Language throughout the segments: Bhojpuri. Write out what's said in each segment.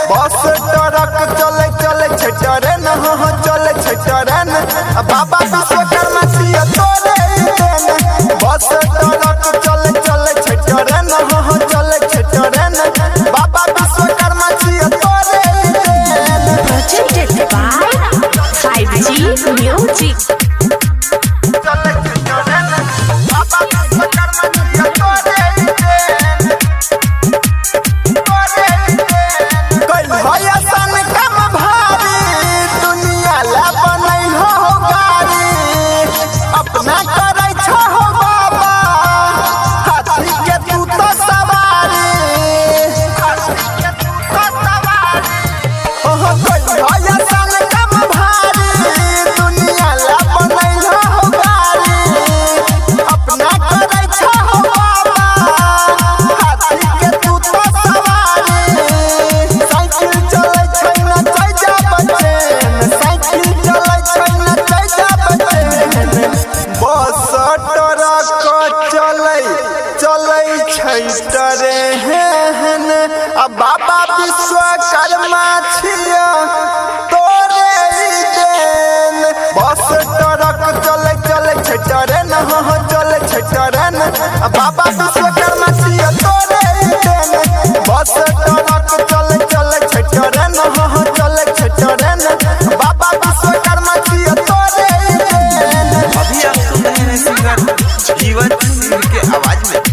बस ट्रक चले चले छे ट्रेन हो चले छे ट्रेन बाबा विश्वकर्मा सिया तोरे देन बस ट्रक चले चले छे ट्रेन हो चले छे ट्रेन बाबा विश्वकर्मा सिया तोरे देन। Presented by 5G Music. बाबा विश्वकर्मा छिया तोरे देन बस ट्रक चले चले छे ट्रेन हो चले छे ट्रेन बाबा विश्वकर्मा छिया तोरे देन बस ट्रक चले चले छे ट्रेन हो चले छे ट्रेन बाबा विश्वकर्मा छिया तोरे देन। अभी आप सुन रहे हैं सिंगर जीवन सिंह के आवाज में।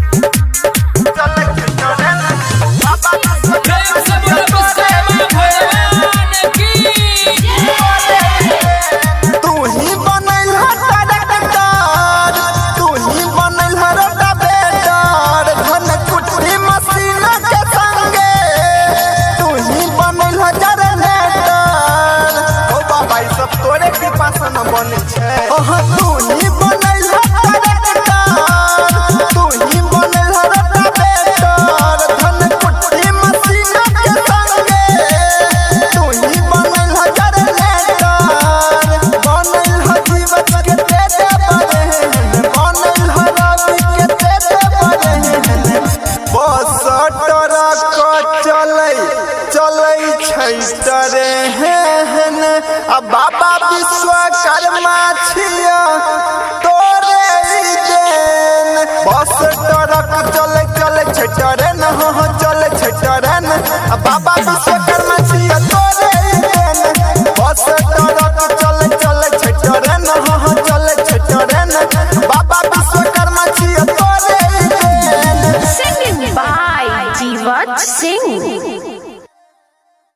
बने छे तू ही बनल तू ही बनल बेटर धन कुट्टी मशीन के संगे तू ही बनल जनरेटर बनल जीवत के तेरे बने बनल रवि के तेरे बने बस ट्रक चले चले छै ट्रेन बाबा विश्वकर्मा छिया तोरे देन बस ट्रक चले चले छे ट्रेन हो चले छे ट्रेन